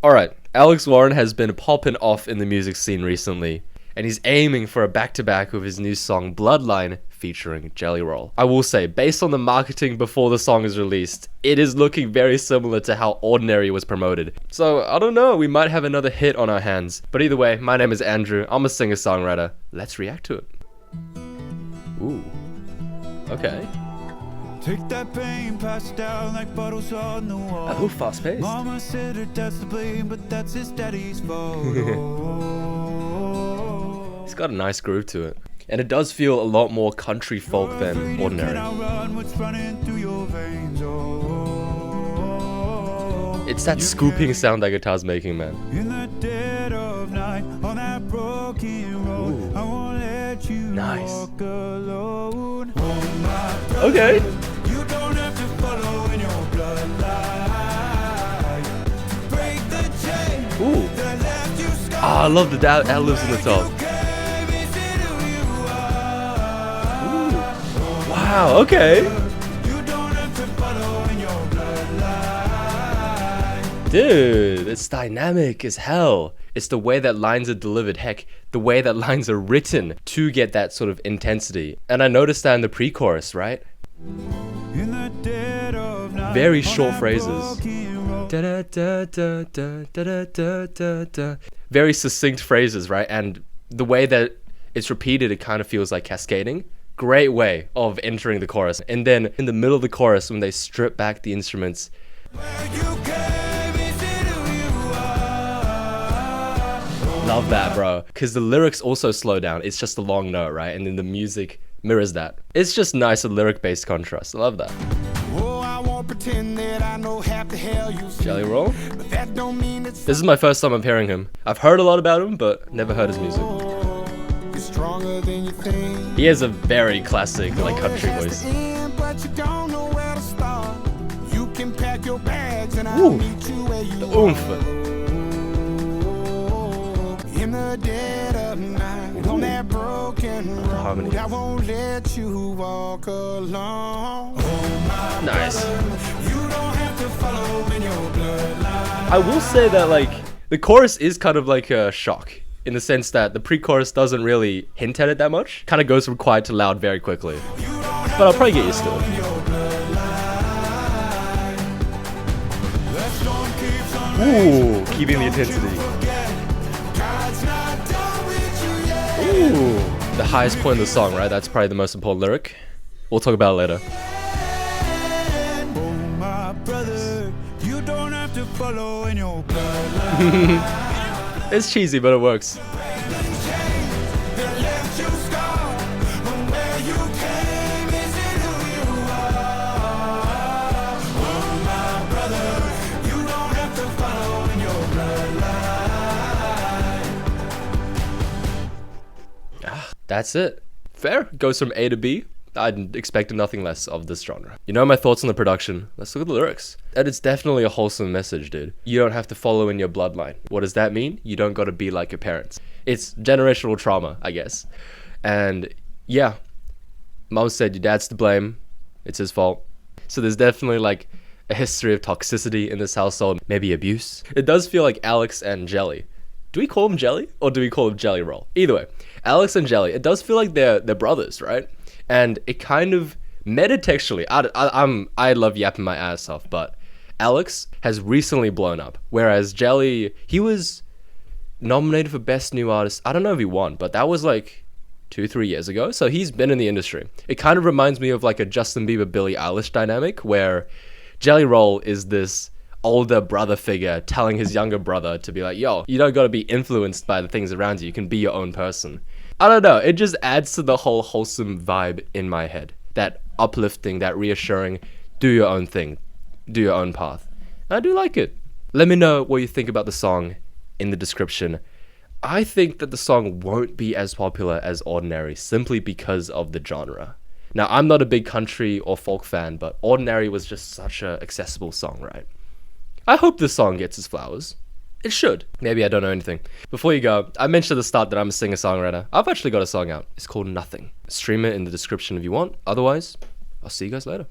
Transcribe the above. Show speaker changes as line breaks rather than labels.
Alright, Alex Warren has been popping off in the music scene recently, and he's aiming for a back-to-back with his new song Bloodline featuring Jelly Roll. I will say, based on the marketing before the song is released, it is looking very similar to how Ordinary was promoted. So, I don't know, we might have another hit on our hands. But either way, my name is Andrew, I'm a singer-songwriter. Let's react to it. Ooh. Okay.
Take that pain, pass it down like bottles on the wall.
A little fast-paced.
Mama said her dad's to blame, but that's his daddy's fault.
It's got a nice groove to it. And it does feel a lot more country folk than Ordinary. It's that scooping sound that guitar's making, man.
In the dead of night, on that broken road, I won't let you walk alone.
Okay.
You don't have to follow in your bloodline. Break the chain that left you scarred.
Ah, I love the ad-libs in the top. Wow, okay.
You don't have to follow in your bloodline.
Dude, it's dynamic as hell. It's the way that lines are delivered, heck, the way that lines are written to get that sort of intensity. And I noticed that in the pre-chorus, right?
In the dead of night,
very short phrases. Very succinct phrases, right? And the way that it's repeated, it kind of feels like cascading. Great way of entering the chorus. And then in the middle of the chorus, when they strip back the instruments, love that, bro. Because the lyrics also slow down. It's just a long note, right? And then the music mirrors that. It's just nice, a lyric-based contrast. I love that.
Oh, I won't pretend that I know half the hell you see.
Jelly Roll?
But that don't mean it's
This is my first time I'm hearing him. I've heard a lot about him, but never heard his music.
You're stronger than you think.
He has a very classic, like, country voice.
But you don't know where to start. You can pack your bags and I'll meet you where you
The oomph.
In the dead of night, on that broken road,
harmony.
I won't let you walk alone.
Nice.
You don't have to follow in your bloodline.
I will say that, like, the chorus is kind of like a shock, in the sense that the pre-chorus doesn't really hint at it that much. Kind of goes from quiet to loud very quickly. But I'll probably get used to it. Ooh, keeping the intensity. Ooh, the highest point of the song, right? That's probably the most important lyric. We'll talk about it later.
Oh, my brother, you don't have to follow in your bloodline.
It's cheesy, but it works. That's it. Fair. Goes from A to B. I expected nothing less of this genre. You know my thoughts on the production. Let's look at the lyrics. And it's definitely a wholesome message, dude. You don't have to follow in your bloodline. What does that mean? You don't gotta be like your parents. It's generational trauma, I guess. And yeah, Mom said your dad's to blame. It's his fault. So there's definitely like a history of toxicity in this household. Maybe abuse. It does feel like Alex and Jelly. Do we call him Jelly or do we call him Jelly Roll? Either way, Alex and Jelly, it does feel like they're brothers, right? And it kind of metatextually, I love yapping my ass off, but Alex has recently blown up, whereas Jelly, he was nominated for Best New Artist. I don't know if he won, but that was like 2-3 years ago, so he's been in the industry. It kind of reminds me of like a Justin Bieber Billie Eilish dynamic, where Jelly Roll is this older brother figure telling his younger brother to be like, yo, you don't gotta be influenced by the things around you, you can be your own person. I don't know, it just adds to the whole wholesome vibe in my head. That uplifting, that reassuring, do your own thing, do your own path. I do like it. Let me know what you think about the song in the description. I think that the song won't be as popular as Ordinary simply because of the genre. Now, I'm not a big country or folk fan, but Ordinary was just such an accessible song, right? I hope this song gets its flowers. It should. Maybe I don't know anything. Before you go, I mentioned at the start that I'm a singer-songwriter. I've actually got a song out. It's called Nothing. Stream it in the description if you want. Otherwise, I'll see you guys later.